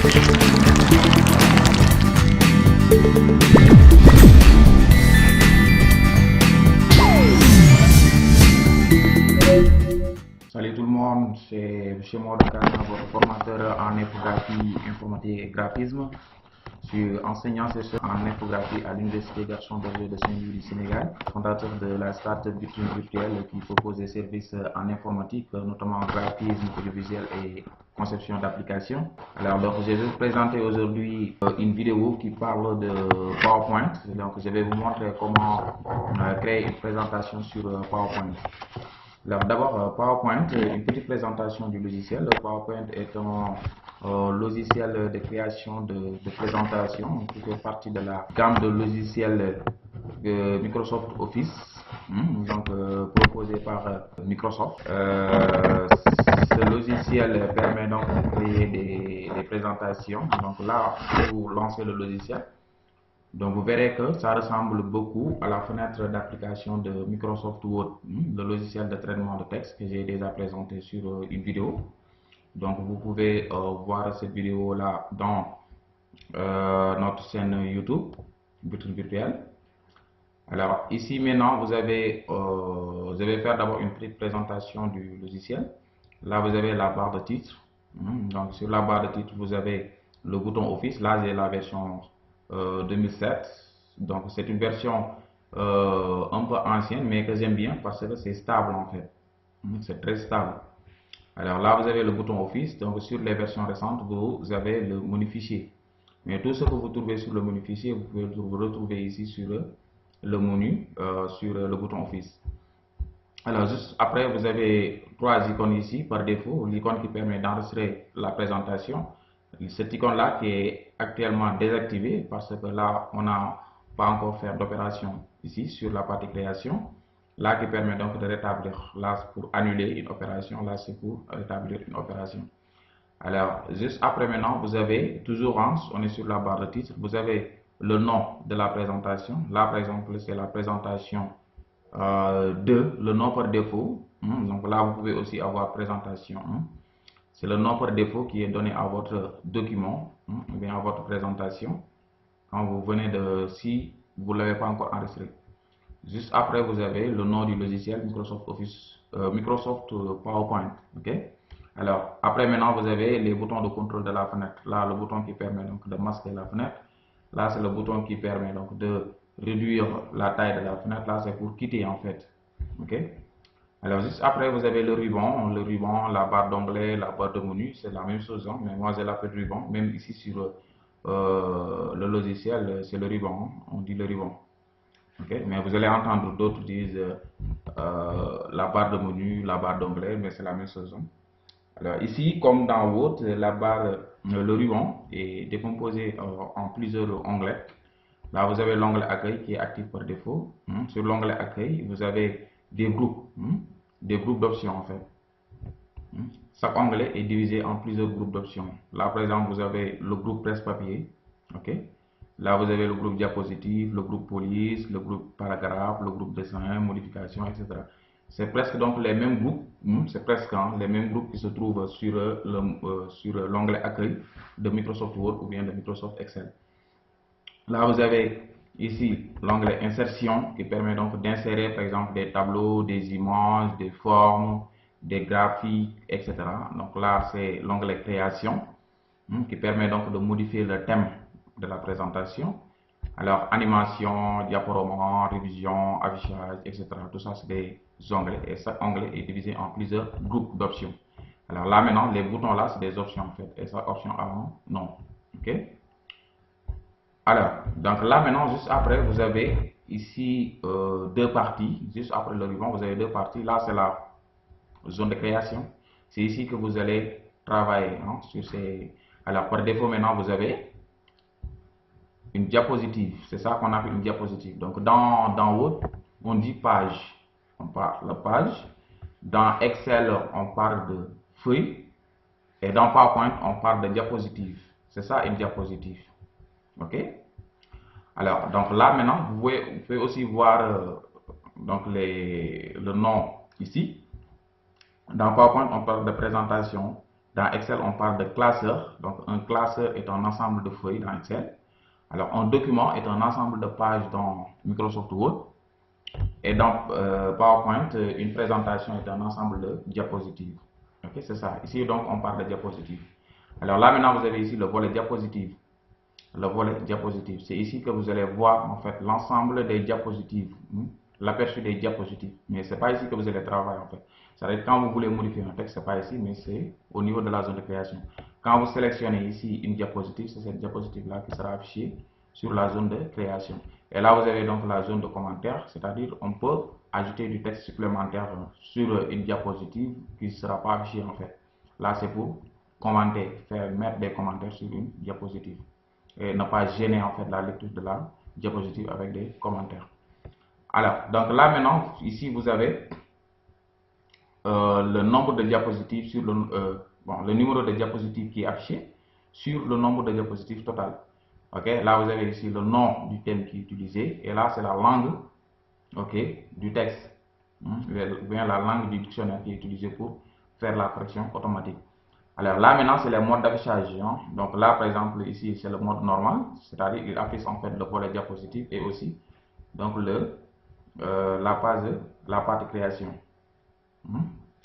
Salut tout le monde, c'est M. Mordoka, votre formateur en infographie, informatique et graphisme. Je suis enseignant-chercheur en infographie à l'Université Gaston Berger de Saint-Louis du Sénégal, fondateur de la start-up Vitrine Virtuelle qui propose des services en informatique, notamment graphisme, audiovisuel et conception d'applications. Alors, je vais vous présenter aujourd'hui une vidéo qui parle de PowerPoint. Donc, je vais vous montrer comment créer une présentation sur PowerPoint. Alors d'abord, PowerPoint, une petite présentation du logiciel. Le PowerPoint est un logiciel de création de présentation qui fait partie de la gamme de logiciels Microsoft Office, proposé par Microsoft. Ce logiciel permet donc de créer des présentations. Donc là, vous lancez le logiciel. Donc vous verrez que ça ressemble beaucoup à la fenêtre d'application de Microsoft Word, le logiciel de traitement de texte que j'ai déjà présenté sur une vidéo. Donc vous pouvez voir cette vidéo là dans notre chaîne YouTube, Vitrine Virtuelle. Alors ici maintenant vous allez faire d'abord une petite présentation du logiciel. Là vous avez la barre de titre. Donc sur la barre de titre vous avez le bouton Office. Là j'ai la version 2007, donc c'est une version un peu ancienne mais que j'aime bien parce que c'est stable en fait, c'est très stable. Alors là vous avez le bouton Office, donc sur les versions récentes vous avez le menu fichier, mais tout ce que vous trouvez sur le menu fichier vous pouvez vous retrouver ici sur le menu, sur le bouton Office. Alors juste après vous avez trois icônes ici par défaut, l'icône qui permet d'enregistrer la présentation. Cette icône là qui est actuellement désactivée parce que là on n'a pas encore fait d'opération ici sur la partie création, là qui permet donc de rétablir, là pour annuler une opération, là c'est pour rétablir une opération. Alors juste après maintenant vous avez toujours on est sur la barre de titre, vous avez le nom de la présentation. Là par exemple c'est la présentation 2, le nom par défaut. Donc là vous pouvez aussi avoir présentation 1. C'est le nom par défaut qui est donné à votre document, ou bien à votre présentation, quand vous venez si vous ne l'avez pas encore enregistré. Juste après, vous avez le nom du logiciel Microsoft Office, Microsoft PowerPoint. Ok. Alors, après maintenant, vous avez les boutons de contrôle de la fenêtre. Là, le bouton qui permet donc de masquer la fenêtre. Là, c'est le bouton qui permet donc de réduire la taille de la fenêtre. Là, c'est pour quitter en fait. Ok. Alors juste après vous avez le ruban, la barre d'onglet, la barre de menu, c'est la même chose, mais moi j'ai l'appelé ruban, même ici sur le logiciel c'est le ruban, on dit le ruban. Okay? Mais vous allez entendre d'autres disent la barre de menu, la barre d'onglet, mais c'est la même chose. Alors ici comme dans Word, la barre, le ruban est décomposé en plusieurs onglets. Là vous avez l'onglet accueil qui est actif par défaut. Sur l'onglet accueil vous avez des groupes d'options en fait. Chaque onglet est divisé en plusieurs groupes d'options. Là par exemple vous avez le groupe presse-papier, ok. Là vous avez le groupe diapositive, le groupe police, le groupe paragraphe, le groupe dessin, modification, etc. C'est presque donc les mêmes groupes, c'est presque les mêmes groupes qui se trouvent sur l'onglet accueil de Microsoft Word ou bien de Microsoft Excel. Là vous avez ici l'onglet insertion qui permet donc d'insérer par exemple des tableaux, des images, des formes, des graphiques, etc. Donc là c'est l'onglet création qui permet donc de modifier le thème de la présentation. Alors animation, diaporama, révision, affichage, etc. Tout ça c'est des onglets et chaque onglet est divisé en plusieurs groupes d'options. Alors là maintenant les boutons là c'est des options en fait et chaque option a un nom. Ok. Alors, donc là maintenant, juste après, vous avez ici deux parties. Juste après le ruban, vous avez deux parties. Là, c'est la zone de création. C'est ici que vous allez travailler sur ces. Alors, par défaut, maintenant, vous avez une diapositive. C'est ça qu'on appelle une diapositive. Donc, dans Word, on dit page. On parle de page. Dans Excel, on parle de feuille. Et dans PowerPoint, on parle de diapositive. C'est ça une diapositive. OK? Alors, donc là maintenant, vous pouvez aussi voir donc le nom ici. Dans PowerPoint, on parle de présentation Dans Excel, on parle de classeur. Donc, un classeur est un ensemble de feuilles dans Excel. Alors, un document est un ensemble de pages dans Microsoft Word. Et dans PowerPoint, une présentation est un ensemble de diapositives. Ok, c'est ça. Ici, donc, on parle de diapositives. Alors là, maintenant, vous avez ici le volet diapositives. Le volet diapositive. C'est ici que vous allez voir en fait l'ensemble des diapositives, l'aperçu des diapositives. Mais c'est pas ici que vous allez travailler en fait. Ça veut dire quand vous voulez modifier un texte, c'est pas ici, mais c'est au niveau de la zone de création. Quand vous sélectionnez ici une diapositive, c'est cette diapositive là qui sera affichée sur la zone de création. Et là, vous avez donc la zone de commentaires, c'est-à-dire on peut ajouter du texte supplémentaire sur une diapositive qui ne sera pas affichée en fait. Là, c'est pour commenter, mettre des commentaires sur une diapositive et ne pas gêner en fait la lecture de la diapositive avec des commentaires. Alors, donc là maintenant, ici vous avez le nombre de diapositives sur le numéro de diapositives qui est affiché sur le nombre de diapositives total. Ok, là vous avez ici le nom du thème qui est utilisé et là c'est la langue, ok, du texte, bien la langue du dictionnaire qui est utilisée pour faire la correction automatique. Alors là maintenant c'est le mode d'affichage. Donc là par exemple ici c'est le mode normal, c'est-à-dire il affiche en fait le volet diapositive et aussi donc la partie création,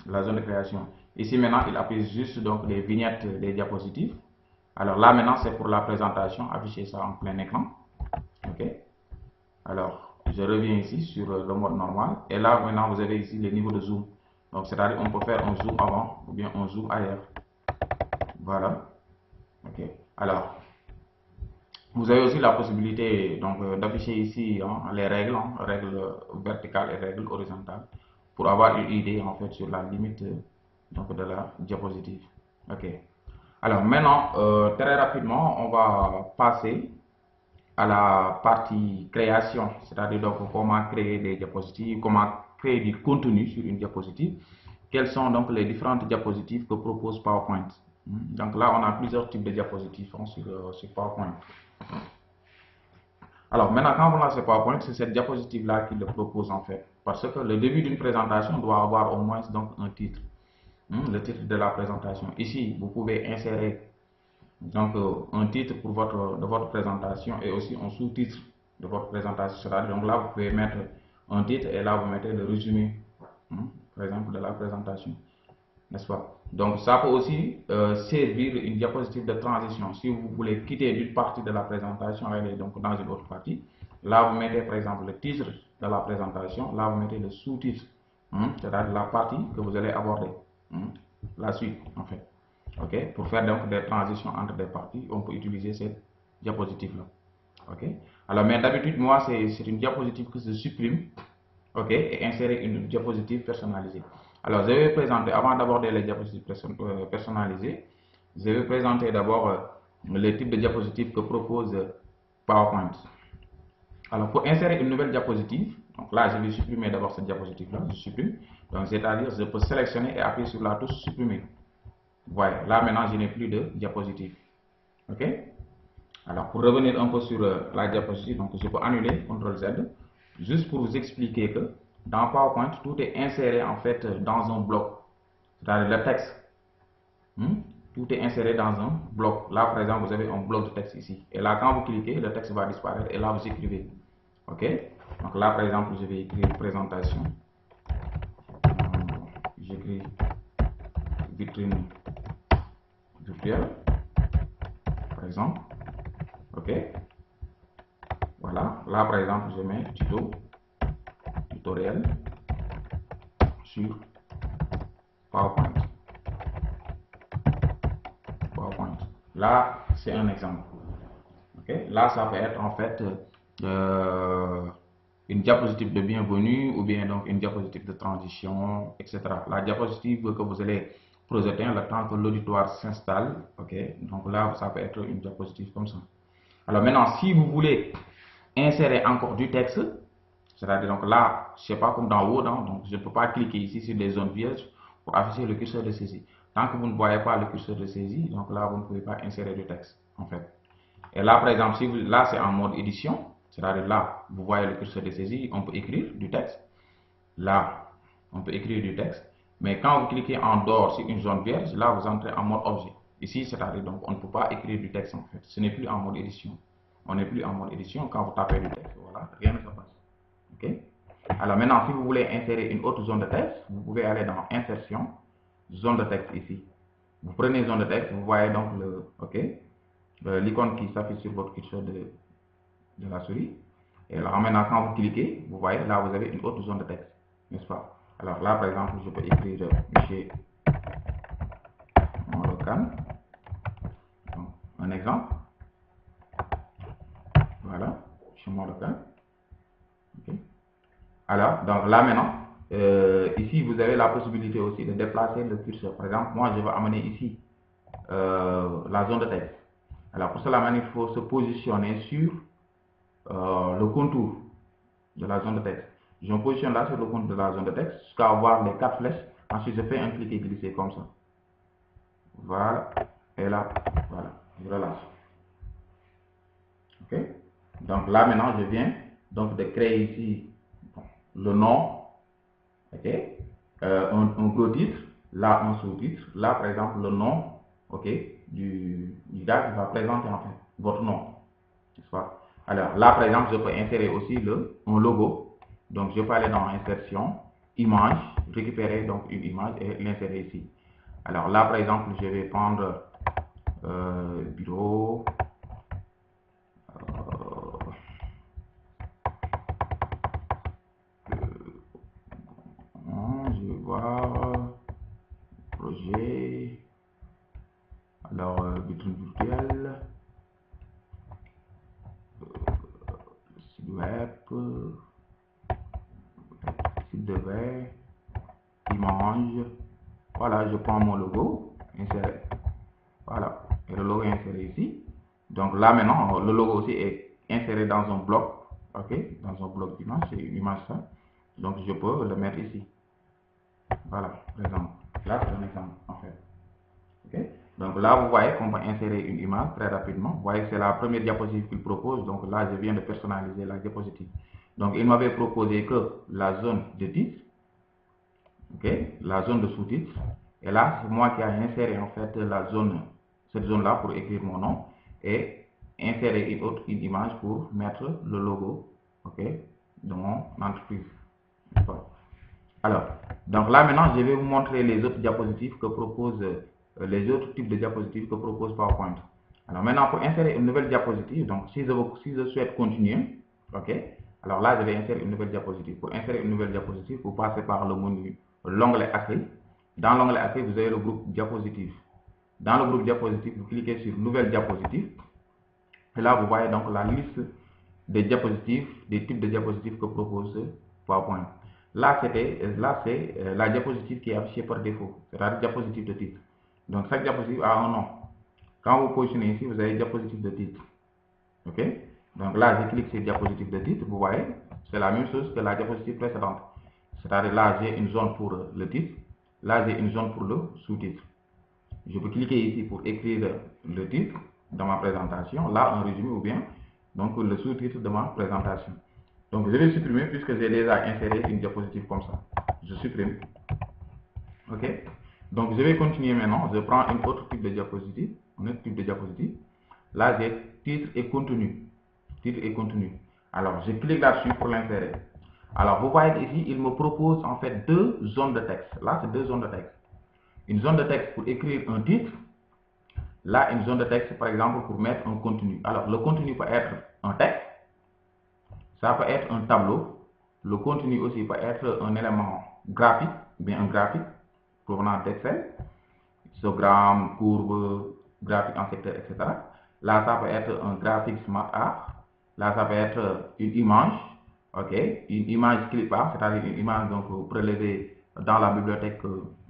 la zone de création. Ici maintenant il affiche juste donc les vignettes des diapositives. Alors là maintenant c'est pour la présentation, afficher ça en plein écran. Ok. Alors je reviens ici sur le mode normal et là maintenant vous avez ici les niveaux de zoom. Donc c'est-à-dire on peut faire un zoom avant ou bien un zoom arrière. Voilà. Ok. Alors, vous avez aussi la possibilité donc d'afficher ici les règles, règles verticales et règles horizontales, pour avoir une idée en fait sur la limite donc, de la diapositive. Ok. Alors maintenant, très rapidement, on va passer à la partie création, c'est-à-dire donc comment créer des diapositives, comment créer du contenu sur une diapositive. Quelles sont donc les différentes diapositives que propose PowerPoint. Donc là, on a plusieurs types de diapositives sur PowerPoint. Alors maintenant, quand vous lancez PowerPoint, c'est cette diapositive-là qui le propose en fait. Parce que le début d'une présentation doit avoir au moins donc un titre. Le titre de la présentation. Ici, vous pouvez insérer donc un titre pour de votre présentation et aussi un sous-titre de votre présentation. Donc là, vous pouvez mettre un titre et là, vous mettez le résumé, par exemple, de la présentation. N'est-ce pas? Donc ça peut aussi servir une diapositive de transition. Si vous voulez quitter d'une partie de la présentation et aller donc dans une autre partie, là vous mettez par exemple le titre de la présentation, là vous mettez le sous-titre, c'est-à-dire la partie que vous allez aborder, la suite en fait. Ok, pour faire donc des transitions entre des parties, on peut utiliser cette diapositive là. Ok, alors mais d'habitude moi c'est une diapositive que je supprime, ok, et insérer une diapositive personnalisée. Alors, je vais présenter, avant d'aborder les diapositives personnalisées, je vais présenter d'abord le type de diapositive que propose PowerPoint. Alors, pour insérer une nouvelle diapositive, donc là, je vais supprimer d'abord cette diapositive-là, je supprime. Donc, c'est-à-dire, je peux sélectionner et appuyer sur la touche supprimer. Voilà, là maintenant, je n'ai plus de diapositive. Ok? Alors, pour revenir un peu sur la diapositive, donc je peux annuler, CTRL-Z, juste pour vous expliquer que dans PowerPoint, tout est inséré en fait dans un bloc, c'est-à-dire le texte. Tout est inséré dans un bloc. Là, par exemple, vous avez un bloc de texte ici. Et là, quand vous cliquez, le texte va disparaître et là, vous écrivez. Ok? Donc là, par exemple, je vais écrire présentation. J'écris vitrine virtuelle, par exemple. Ok? Voilà. Là, par exemple, je mets tutoriel sur PowerPoint. Là, c'est un exemple. Okay? Là, ça peut être en fait une diapositive de bienvenue ou bien donc une diapositive de transition, etc. La diapositive que vous allez projeter le temps que l'auditoire s'installe. Ok? Donc là, ça peut être une diapositive comme ça. Alors maintenant, si vous voulez insérer encore du texte, c'est-à-dire donc là, je ne sais pas comme dans Word, donc je ne peux pas cliquer ici sur des zones vierges pour afficher le curseur de saisie. Tant que vous ne voyez pas le curseur de saisie, donc là, vous ne pouvez pas insérer du texte, en fait. Et là, par exemple, si là, c'est en mode édition, c'est-à-dire là, vous voyez le curseur de saisie, on peut écrire du texte. Là, on peut écrire du texte. Mais quand vous cliquez en dehors sur une zone vierge, là vous entrez en mode objet. Ici, c'est-à-dire donc on ne peut pas écrire du texte en fait. Ce n'est plus en mode édition. On n'est plus en mode édition quand vous tapez du texte. Voilà, rien ne se passe. Ok. Alors maintenant, si vous voulez insérer une autre zone de texte, vous pouvez aller dans Insertion, zone de texte ici. Vous prenez zone de texte, vous voyez donc l'icône qui s'affiche sur votre curseur de la souris. Et alors maintenant, quand vous cliquez, vous voyez là, vous avez une autre zone de texte, n'est-ce pas? Alors là, par exemple, je peux écrire chez mon local. Donc, un exemple. Voilà, chez mon local. Okay. Alors, donc là maintenant, ici, vous avez la possibilité aussi de déplacer le curseur. Par exemple, moi, je vais amener ici la zone de texte. Alors, pour cela, il faut se positionner sur le contour de la zone de texte. Je me positionne là sur le contour de la zone de texte jusqu'à avoir les 4 flèches. Ensuite, je fais un clic et glisser comme ça. Voilà. Et là, voilà. Je relâche. Ok. Donc là, maintenant, je viens donc de créer ici le nom. Ok. Un gros titre. Là, un sous-titre. Là, par exemple, le nom. Ok. Du gars qui va présenter en fait votre nom. N'est-ce pas? Alors là, par exemple, je peux insérer aussi un logo. Donc, je peux aller dans Insertion, Image, récupérer donc une image et l'insérer ici. Alors là, par exemple, je vais prendre bureau. Je vais voir projet. Alors, vitrine virtuelle. Site web. Site de web. Image. Voilà, je prends mon logo, insérer. Voilà, et le logo est inséré ici. Donc là maintenant, le logo aussi est inséré dans un bloc, ok, dans un bloc d'image, c'est une image ça. Donc je peux le mettre ici. Voilà, par exemple. Là c'est un exemple en fait. Ok. Donc là vous voyez qu'on peut insérer une image très rapidement. Vous voyez c'est la première diapositive qu'il propose. Donc là je viens de personnaliser la diapositive. Donc il m'avait proposé que la zone de titre, ok, la zone de sous-titre. Et là, c'est moi qui ai inséré en fait cette zone-là pour écrire mon nom et insérer une image pour mettre le logo, ok, de mon entreprise. Alors, donc là maintenant, je vais vous montrer les autres diapositives que propose, les autres types de diapositives que propose PowerPoint. Alors maintenant, pour insérer une nouvelle diapositive, donc si je souhaite continuer, ok, alors là, je vais insérer une nouvelle diapositive. Pour insérer une nouvelle diapositive, vous passez par le menu, l'onglet Accueil. Dans l'onglet Accueil, vous avez le groupe diapositive. Dans le groupe diapositive, vous cliquez sur Nouvelle diapositive. Et là, vous voyez donc la liste des diapositives, des types de diapositives que propose PowerPoint. Là, c'est la diapositive qui est affichée par défaut, c'est-à-dire diapositive de titre. Donc, chaque diapositive a un nom. Quand vous positionnez ici, vous avez diapositive de titre. Ok? Donc là, je clique sur diapositive de titre, vous voyez, c'est la même chose que la diapositive précédente. C'est-à-dire là, j'ai une zone pour le titre, là, j'ai une zone pour le sous-titre. Je peux cliquer ici pour écrire le titre de ma présentation, là, un résumé ou bien donc le sous-titre de ma présentation. Donc, je vais supprimer puisque j'ai déjà inséré une diapositive comme ça. Je supprime. Ok? Donc, je vais continuer maintenant. Je prends un autre type de diapositive. Un autre type de diapositive. Là, j'ai titre et contenu. Titre et contenu. Alors, je clique là-dessus pour l'insérer. Alors, vous voyez ici, il me propose en fait deux zones de texte. Là, c'est deux zones de texte. Une zone de texte pour écrire un titre. Là, une zone de texte, par exemple, pour mettre un contenu. Alors, le contenu peut être un texte. Ça peut être un tableau. Le contenu aussi peut être un élément graphique, bien un graphique provenant d'Excel. Histogramme, courbe, graphique en secteur, etc. Là, ça peut être un graphique Smart Art. Là, ça peut être une image, ok, une image clipart, c'est-à-dire une image donc prélevée dans la bibliothèque,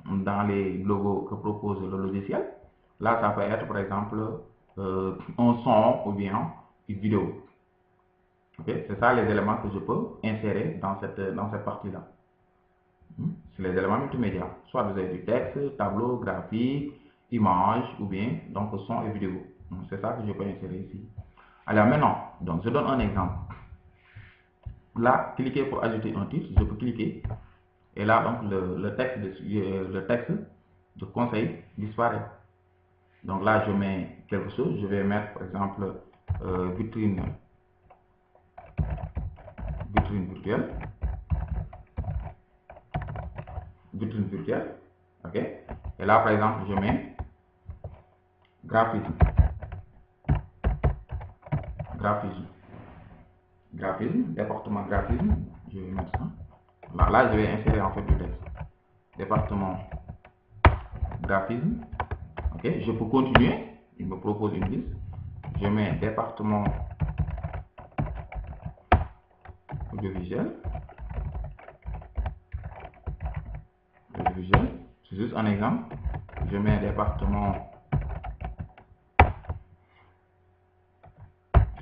dans les logos que propose le logiciel. Là, ça peut être par exemple un son ou bien une vidéo. Okay? C'est ça les éléments que je peux insérer dans cette partie-là. C'est les éléments multimédia. Soit vous avez du texte, tableau, graphique, image ou bien donc son et vidéo. C'est ça que je peux insérer ici. Alors maintenant, donc je donne un exemple. Là, cliquez pour ajouter un titre. Je peux cliquer Et là, donc, le texte de conseil disparaît. Donc là, je mets quelque chose. Je vais mettre, par exemple, vitrine virtuelle. Vitrine virtuelle. OK. Et là, par exemple, je mets graphisme. Département graphisme. Je vais mettre ça. Là, je vais insérer en fait du texte. Département graphisme. OK. Je peux continuer. Il me propose une liste. Je mets département audiovisuel. C'est juste un exemple. Je mets département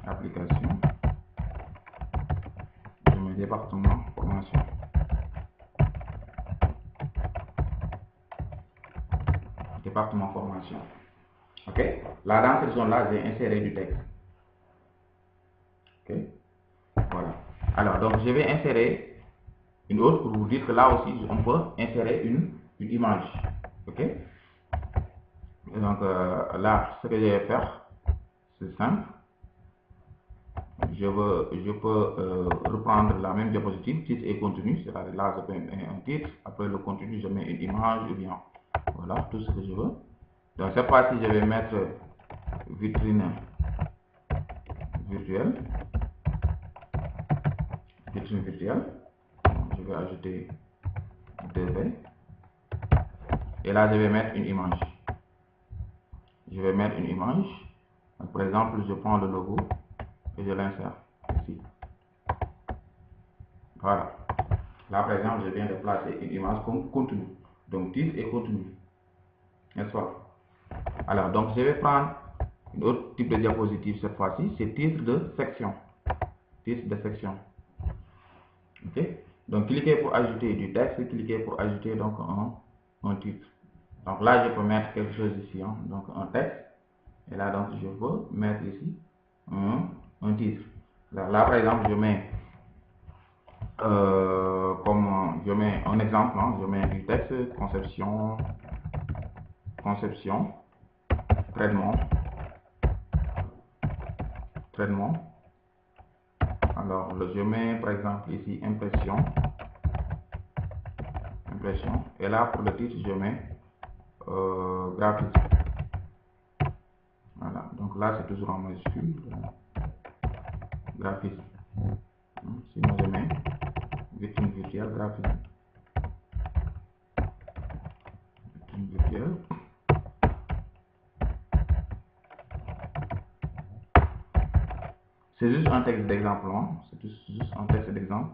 application. Je mets département formation. Département formation. OK. Là, dans cette zone-là, j'ai inséré du texte. OK. Voilà. Alors, donc, je vais insérer une autre pour vous dire que là aussi, on peut insérer une image. OK. Et donc, là, ce que je vais faire, c'est simple. Je peux reprendre la même diapositive, titre et contenu. C'est-à-dire là, je mets un titre. Après le contenu, je mets une image ou bien voilà, tout ce que je veux. Donc, cette fois-ci, je vais mettre vitrine virtuelle. Vitrine virtuelle. Je vais ajouter 2V. Et là, je vais mettre une image. Je vais mettre une image. Donc, par exemple, je prends le logo et je l'insère ici. Voilà. Là, par exemple, je viens de placer une image comme contenu. Donc, titre et contenu. N'est-ce pas? Alors, donc, je vais prendre un autre type de diapositive cette fois-ci. C'est titre de section. Titre de section. OK? Donc, cliquez pour ajouter du texte. Cliquez pour ajouter donc un titre. Donc là, je peux mettre quelque chose ici. Hein? Donc, un texte. Et là, donc, je peux mettre ici un titre. Là, par exemple, je mets je mets un exemple, hein, je mets du texte, conception, traitement. Alors, je mets par exemple ici impression. Et là, pour le titre, je mets graphisme. Voilà, donc là, c'est toujours en majuscule. Graphisme. Sinon, je mets vitrine virtuelle, graphisme. Vitrine virtuelle. C'est juste un texte d'exemple, hein? C'est juste un texte d'exemple,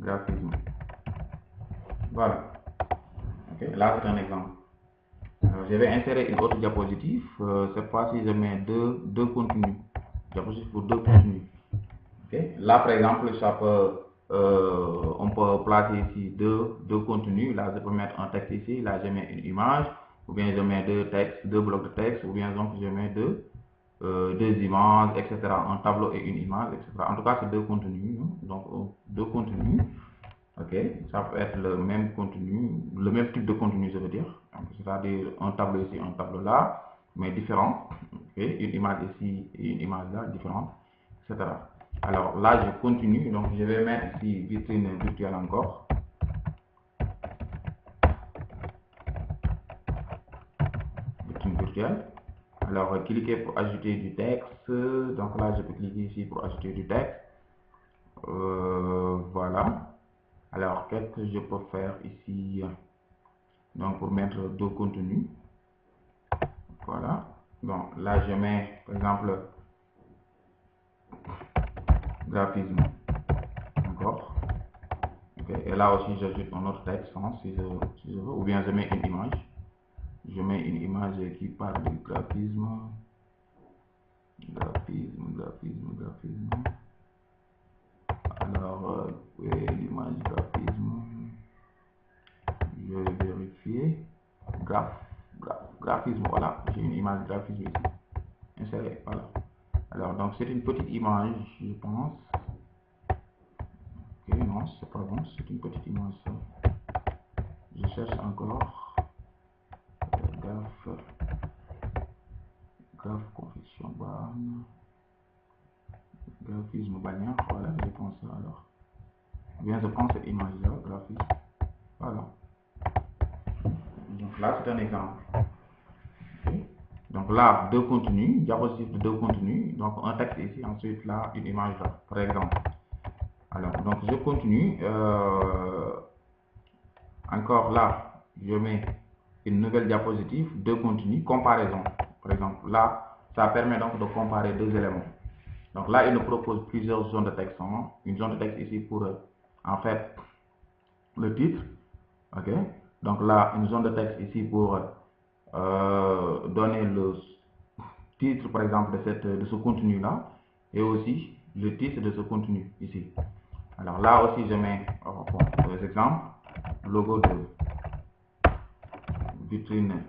graphisme. Voilà. Okay. Là, c'est un exemple. Alors, je vais insérer une autre diapositive. Cette fois-ci, je mets deux contenus. Diapositive pour deux contenus. Okay. Là, par exemple, ça peut, on peut placer ici deux contenus. Là, je peux mettre un texte ici. Là, je mets une image. Ou bien je mets deux blocs de texte. Ou bien donc, je mets deux images, etc. Un tableau et une image, etc. En tout cas, c'est deux contenus. Hein. Donc, deux contenus. OK, ça peut être le même contenu, le même type de contenu, je veux dire. C'est-à-dire un tableau ici, un tableau là, mais différent. Okay. Une image ici et une image là, différente, etc. Alors là, je continue. Donc, je vais mettre ici vitrine virtuelle encore. Vitrine virtuelle. Alors, cliquez pour ajouter du texte. Donc là, je peux cliquer ici pour ajouter du texte. Voilà. Alors, qu'est-ce que je peux faire ici? Donc, pour mettre deux contenus. Voilà. Donc, là, je mets, par exemple, graphisme. Encore. Okay. Et là aussi, j'ajoute un autre texte, hein, si je veux. Ou bien, je mets une image. Je mets une image qui parle du graphisme. Graphisme. Alors, l'image graphisme. Je vais vérifier. Graphisme, voilà. J'ai une image graphisme ici. Insérée, voilà. Alors, donc, c'est une petite image, je pense. Ok, non, c'est pas bon, c'est une petite image ça. je cherche encore graphe confection barne, graphisme bannière, voilà, je pense ça alors. Bien, je pense image là, graphisme, voilà. Donc là, c'est un exemple. Okay. Donc là, deux contenus, diapositive de deux contenus, donc un texte ici, ensuite là, une image là, par exemple. Alors, donc je continue, encore là, je mets une nouvelle diapositive, deux contenus, comparaison. Par exemple, là, ça permet donc de comparer deux éléments. Donc là, il nous propose plusieurs zones de texte. Hein. Une zone de texte ici pour, en fait, le titre. Ok. Donc là, une zone de texte ici pour donner le titre, par exemple, de ce contenu-là. Et aussi le titre de ce contenu ici. Alors là aussi, je mets, pour les exemples, logo de vitrine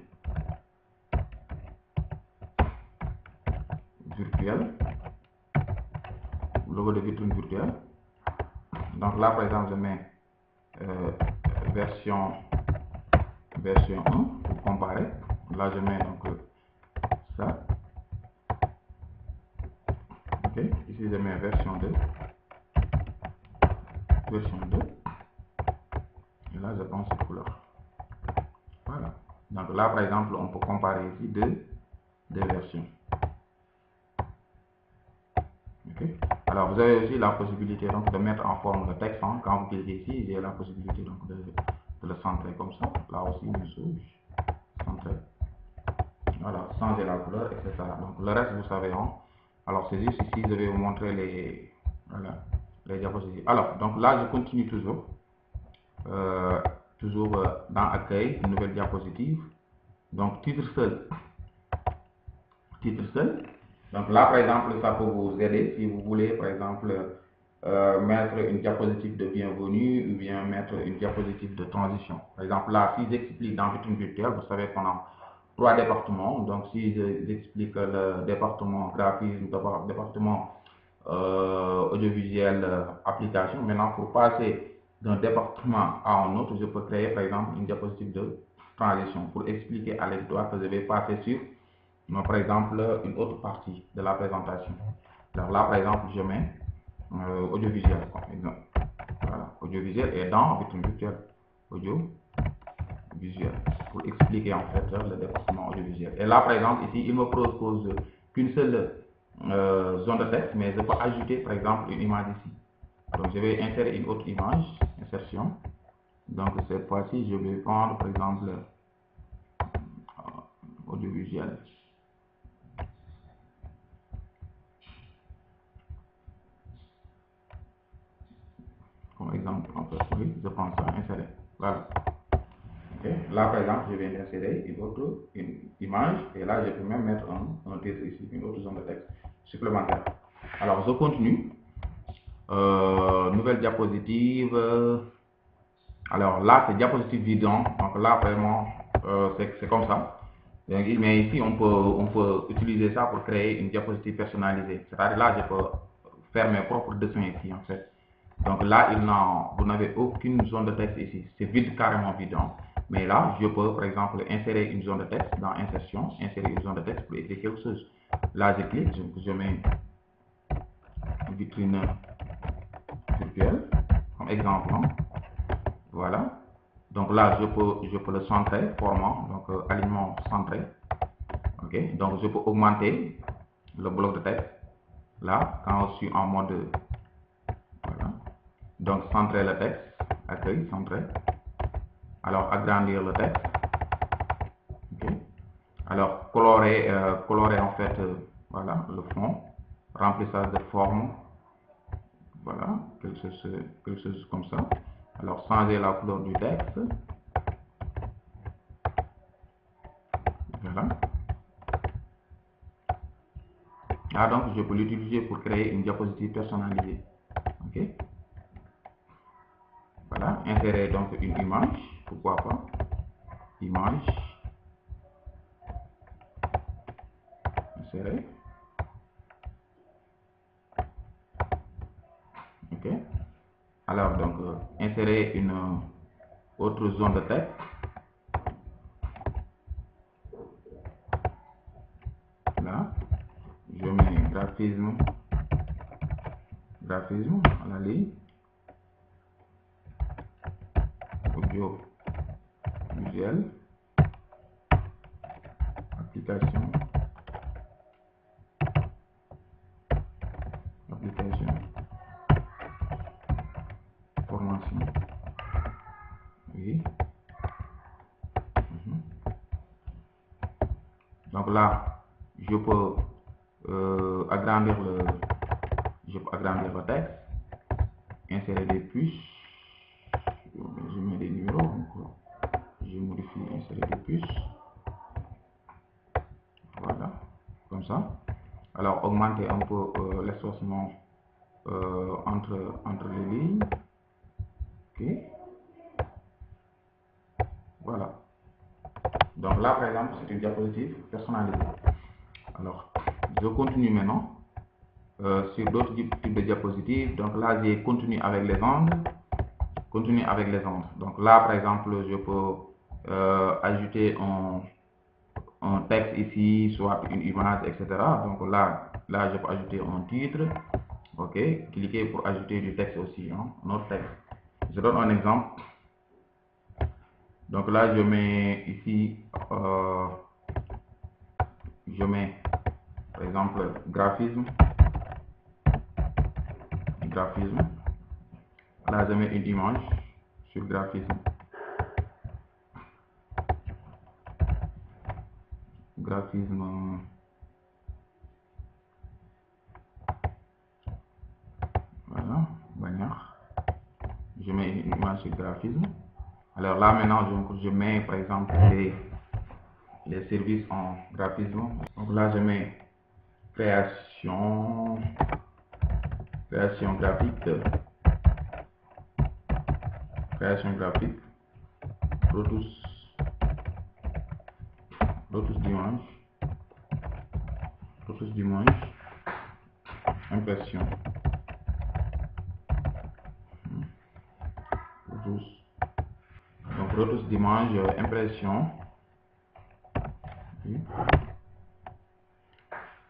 virtuelle. Logo de vitrine virtuelle. Donc là, par exemple, je mets version 1 pour comparer. Là, je mets donc ça. Ok. Ici, je mets version 2. Version 2. Et là, je prends cette couleur. Voilà. Donc là, par exemple, on peut comparer ici deux versions. Okay. Alors, vous avez aussi la possibilité donc, de mettre en forme de texte. Hein. Quand vous cliquez ici, j'ai la possibilité donc, de le centrer comme ça. Là aussi, une chose. Centrer. Voilà, changer la couleur, etc. Donc, le reste, vous savez. Hein. Alors, c'est juste ici, je vais vous montrer les, voilà, les diapositives. Alors, donc là, je continue toujours. Dans Accueil, une nouvelle diapositive. Donc, titre seul. Titre seul. Donc là, par exemple, ça peut vous aider si vous voulez, par exemple, mettre une diapositive de bienvenue ou bien mettre une diapositive de transition. Par exemple, là, si j'explique dans vitrine virtuelle, vous savez qu'on a 3 départements. Donc, si j'explique le département graphisme, département audiovisuel, application, maintenant, pour passer d'un département à un autre, je peux créer, par exemple, une diapositive de transition pour expliquer à l'auditoire que je vais passer sur par exemple, une autre partie de la présentation. Alors là, par exemple, je mets audiovisuel, par exemple. Voilà, audiovisuel et dans vitrine virtuelle, audiovisuel, pour expliquer en fait le département audiovisuel. Et là, par exemple, ici, il me propose qu'une seule zone de texte, mais je peux ajouter, par exemple, une image ici. Donc, je vais insérer une autre image, insertion. Donc, cette fois-ci, je vais prendre, par exemple, audiovisuel. Comme exemple, en fait, oui, je prends ça, insérer. Voilà. Okay. Là, par exemple, je viens d'insérer une image et là, je peux même mettre un titre ici, une autre zone de texte supplémentaire. Alors, je continue. Nouvelle diapositive. Alors là, c'est diapositive bidon. Donc là, vraiment, c'est comme ça. Mais ici, on peut utiliser ça pour créer une diapositive personnalisée. C'est-à-dire là, je peux faire mes propres dessins ici, en fait. Donc là, vous n'avez aucune zone de texte ici. C'est vide, carrément vide. Hein. Mais là, je peux, par exemple, insérer une zone de texte dans Insertion, insérer une zone de texte pour écrire quelque chose. Là, je clique, je mets une vitrine virtuelle, comme exemple. Hein. Voilà. Donc là, je peux le centrer, formant, donc alignement centré. Ok. Donc, je peux augmenter le bloc de texte. Là, quand je suis en mode, voilà. Donc, centrer le texte, accueil, centré. Alors, agrandir le texte. Okay. Alors, colorer en fait, voilà, le fond. Remplissage de forme. Voilà, quelque chose comme ça. Alors, changer la couleur du texte. Voilà. Ah, donc, je peux l'utiliser pour créer une diapositive personnalisée. Ok. Voilà, insérer donc une image, pourquoi pas. Image. Insérer. Ok. Alors, donc, insérer une autre zone de texte. Là, je mets graphisme, à la ligne, audio visuel, application, formation, oui. Donc là, je peux agrandir le texte, insérer des puces, je mets des numéros, donc je modifie insérer des puces, voilà, comme ça. Alors augmenter un peu l'espacement entre les lignes, ok, voilà. Donc là par exemple c'est une diapositive personnalisée. Alors je continue maintenant sur d'autres types de diapositives. Donc là j'ai continué avec les angles, donc là par exemple je peux ajouter un texte ici, soit une image, etc. Donc là je peux ajouter un titre, ok, cliquez pour ajouter du texte aussi, hein, un autre texte. Je donne un exemple. Donc là je mets ici je mets par exemple graphisme, là je mets une image sur graphisme, voilà, bannière, je mets une image sur graphisme. Alors là maintenant je mets par exemple les services en graphisme. Donc là je mets création graphique, retouche d'image, impression, retouche d'image, impression,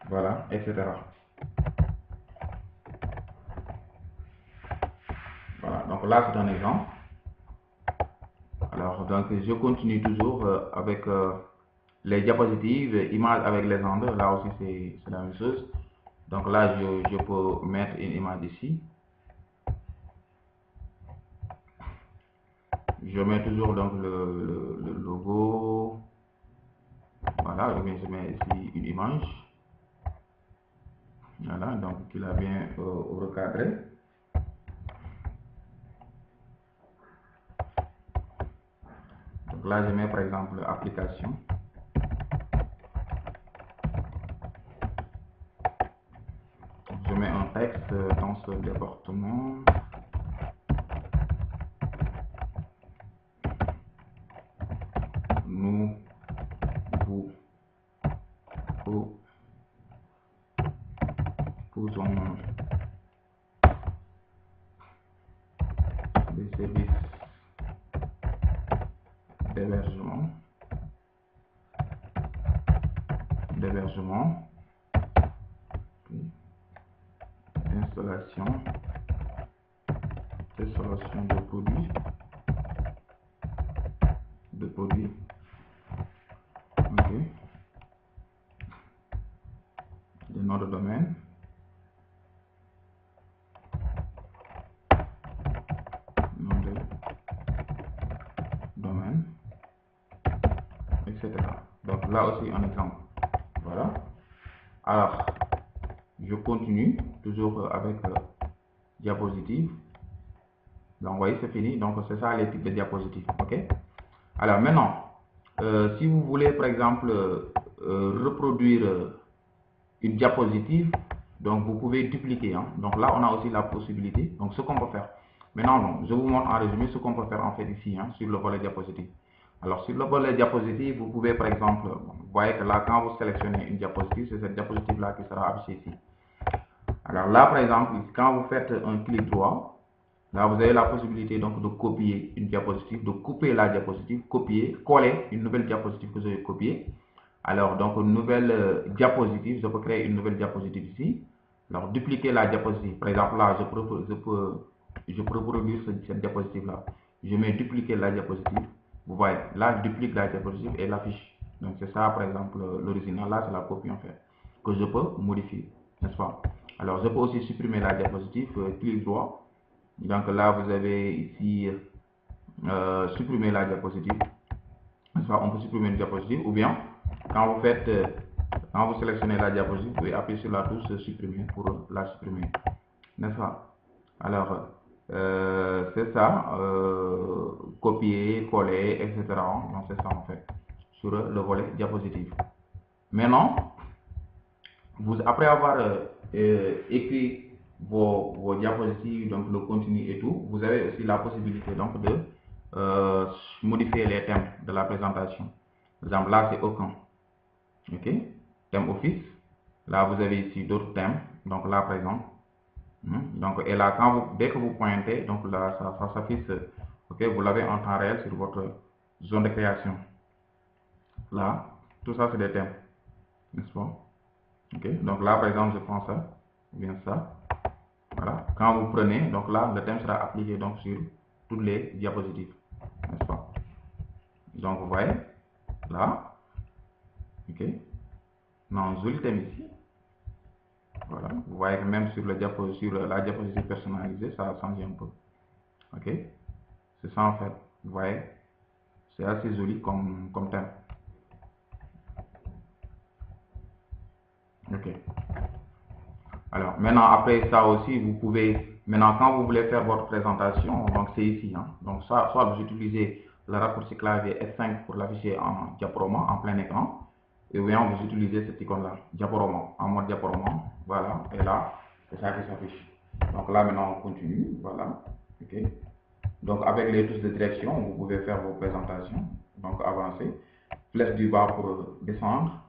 voilà, etc. Voilà, donc là c'est un exemple. Alors donc je continue toujours avec les diapositives, images avec les angles. Là aussi c'est la même chose. Donc là je peux mettre une image ici. Je mets toujours donc le logo. Voilà, je mets ici une image. Voilà, donc il a bien recadré. Donc là je mets par exemple application. Je mets un texte dans ce département. Nous vous proposons des services d'hébergement, d'installation de produits, ok, de nom de domaine, etc. Donc là aussi un exemple. Voilà. Alors je continue toujours avec diapositive. Donc vous voyez c'est fini. Donc c'est ça les types de diapositives, ok. Alors maintenant si vous voulez par exemple reproduire une diapositive, donc vous pouvez dupliquer, hein. Donc là on a aussi la possibilité. Donc ce qu'on peut faire maintenant, bon, je vous montre en résumé ce qu'on peut faire en fait ici, hein, sur le volet diapositive. Alors sur le volet diapositive, vous pouvez par exemple, bon, vous voyez que là quand vous sélectionnez une diapositive, c'est cette diapositive là qui sera affichée ici. Alors là par exemple, quand vous faites un clic droit, Là, vous avez la possibilité donc de copier une diapositive, de couper la diapositive, copier, coller une nouvelle diapositive que vous avez copiée. Alors, donc, une nouvelle diapositive, je peux créer une nouvelle diapositive ici. Alors, dupliquer la diapositive. Par exemple, là, je peux reproduire cette diapositive-là. Je mets dupliquer la diapositive. Vous voyez, là, je duplique la diapositive et l'affiche. Donc, c'est ça, par exemple, l'original. Là, c'est la copie, en fait, que je peux modifier, n'est-ce pas? Alors, je peux aussi supprimer la diapositive, clic droit. Donc, là, vous avez ici supprimer la diapositive. N'est-ce pas? On peut supprimer une diapositive ou bien, quand vous faites, quand vous sélectionnez la diapositive, vous pouvez appuyer sur la touche supprimer pour la supprimer, n'est-ce pas? Alors, c'est ça, copier, coller, etc. Donc, c'est ça en fait, sur le volet diapositive. Maintenant, après avoir écrit vos diapositives, donc le contenu et tout, vous avez aussi la possibilité donc de modifier les thèmes de la présentation. Par exemple, là, c'est aucun. OK? Thème Office. Là, vous avez ici d'autres thèmes. Donc là, par exemple. Donc, et là, dès que vous pointez, donc là, ça s'affiche. OK? Vous l'avez en temps réel sur votre zone de création. Là, tout ça, c'est des thèmes. N'est-ce pas? OK? Donc là, par exemple, je prends ça. Ou bien ça. Voilà. Quand vous prenez, donc là, le thème sera appliqué donc sur toutes les diapositives. N'est-ce pas? Donc, vous voyez, là. OK? Non, joli thème ici. Voilà. Vous voyez que même sur la diapositive personnalisée, ça a changé un peu. OK? C'est ça en fait. Vous voyez? C'est assez joli comme thème. OK. Alors, maintenant, après ça aussi, vous pouvez, maintenant, quand vous voulez faire votre présentation, donc c'est ici. Hein. Donc, soit vous utilisez le raccourci clavier F5 pour l'afficher en diaporama, en plein écran. Et bien, vous utilisez cette icône-là, diaporama, en mode diaporama. Voilà. Et là, c'est ça qui s'affiche. Donc là, maintenant, on continue. Voilà. OK. Donc, avec les touches de direction, vous pouvez faire vos présentations. Donc, avancer. Flèche du bas pour descendre.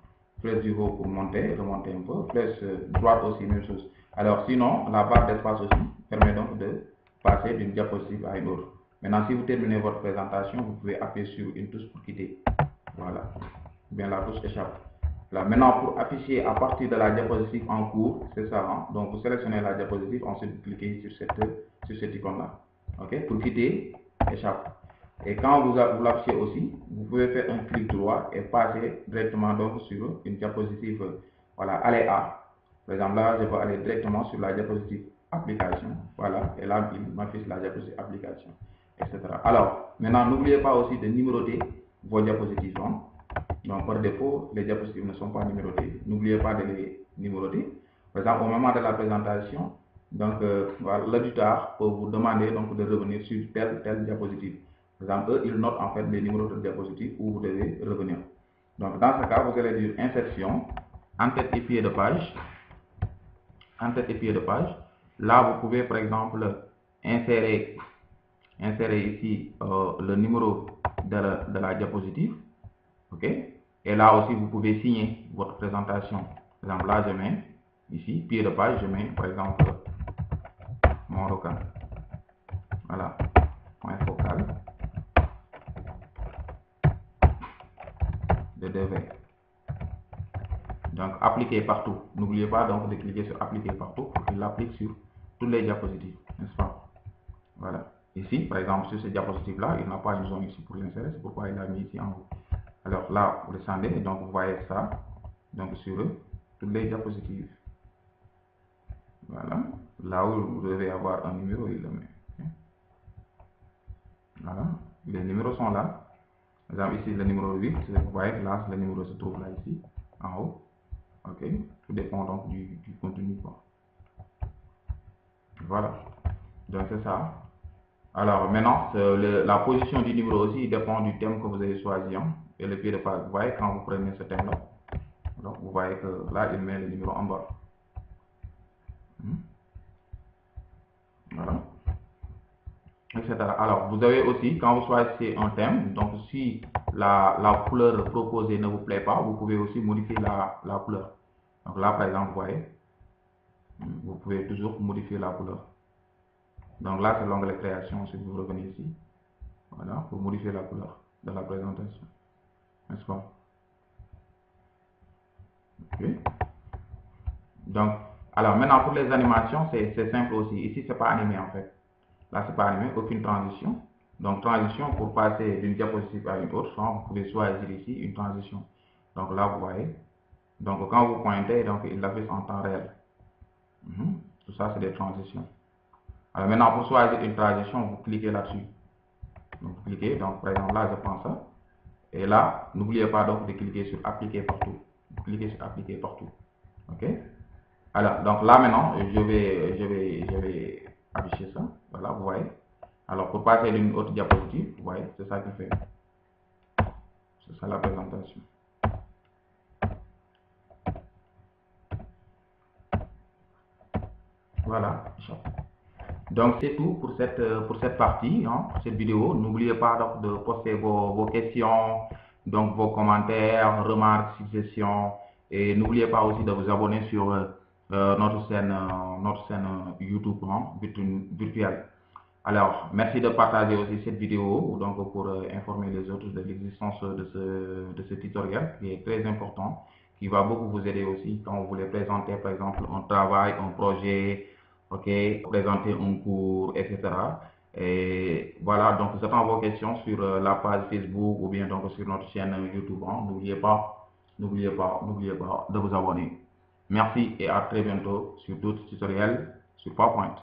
Flèche du haut pour monter, remonter un peu. Flèche droite aussi, même chose. Alors, sinon, la barre d'espace aussi permet donc de passer d'une diapositive à une autre. Maintenant, si vous terminez votre présentation, vous pouvez appuyer sur une touche pour quitter. Voilà. Bien, la touche échappe. Là, maintenant, pour afficher à partir de la diapositive en cours, c'est ça. Hein? Donc, vous sélectionnez la diapositive, ensuite vous cliquez sur cette icône-là. OK? Pour quitter, échappe. Et quand vous l'affichez aussi, vous pouvez faire un clic droit et passer directement donc sur une diapositive. Voilà, aller à. Par exemple, là, je peux aller directement sur la diapositive application. Voilà, et là, il m'affiche la diapositive application, etc. Alors, maintenant, n'oubliez pas aussi de numéroter vos diapositives. Hein? Donc, par défaut, les diapositives ne sont pas numérotées. N'oubliez pas de les numéroter. Par exemple, au moment de la présentation, donc, voilà, l'auditeur peut vous demander donc, de revenir sur telle diapositive. Par exemple, eux, ils notent en fait les numéros de diapositive où vous devez revenir. Donc, dans ce cas, vous allez dire insertion, en-tête et pied de page. En-tête et pied de page. Là, vous pouvez, par exemple, insérer ici le numéro de la diapositive. OK? Et là aussi, vous pouvez signer votre présentation. Par exemple, là, je mets ici, pied de page, je mets, par exemple, mon local. Voilà, point focal de devoir. Donc, appliquer partout. N'oubliez pas donc de cliquer sur appliquer partout pour qu'il l'applique sur toutes les diapositives, n'est-ce pas? Voilà. Ici, par exemple, sur cette diapositive-là, il n'a pas une zone ici pour l'insérer, c'est pourquoi il a mis ici en haut. Alors là, vous descendez, et donc vous voyez ça, donc sur toutes les diapositives. Voilà. Là où vous devez avoir un numéro, il le met. Okay. Voilà. Les numéros sont là. Par exemple, ici, le numéro 8, vous voyez que là, le numéro se trouve là, ici, en haut. OK. Tout dépend donc du contenu, quoi. Voilà. Donc, c'est ça. Alors, maintenant, la position du numéro aussi dépend du thème que vous avez choisi. Hein, et le pied de page. Vous voyez, quand vous prenez ce thème-là, donc vous voyez que là, il met le numéro en bas. Voilà. Etc. Alors, vous avez aussi, quand vous choisissez un thème, donc si la couleur proposée ne vous plaît pas, vous pouvez aussi modifier la couleur. Donc là, par exemple, vous voyez, vous pouvez toujours modifier la couleur. Donc là, c'est l'onglet création. Si vous revenez ici, voilà, pour modifier la couleur de la présentation. N'est-ce pas? Ok. Donc, alors maintenant pour les animations, c'est simple aussi. Ici, c'est pas animé en fait. Là, c'est pas animé, aucune transition. Donc, transition pour passer d'une diapositive à une autre, vous pouvez choisir ici une transition. Donc là, vous voyez. Donc, quand vous pointez, donc il l'affiche en temps réel. Tout ça, c'est des transitions. Alors maintenant, pour choisir une transition, vous cliquez là-dessus. Donc, vous cliquez, donc par exemple là, je prends ça. Et là, n'oubliez pas donc de cliquer sur appliquer partout. Vous cliquez sur appliquer partout. Ok? Alors, donc là maintenant, je vais afficher ça. Voilà, vous voyez. Alors, pour passer d'une autre diapositive, vous voyez, c'est ça qu'il fait. C'est ça la présentation. Voilà. Donc, c'est tout pour cette partie, hein, cette vidéo. N'oubliez pas donc de poster vos questions, donc vos commentaires, remarques, suggestions. Et n'oubliez pas aussi de vous abonner sur notre scène YouTube, hein, virtuelle. Alors, merci de partager aussi cette vidéo donc pour informer les autres de l'existence de ce tutoriel qui est très important, qui va beaucoup vous aider aussi quand vous voulez présenter par exemple un travail, un projet, ok, présenter un cours, etc. Et voilà, donc j'attends vos questions sur la page Facebook ou bien donc sur notre chaîne YouTube. Hein. N'oubliez pas de vous abonner. Merci et à très bientôt sur d'autres tutoriels sur PowerPoint.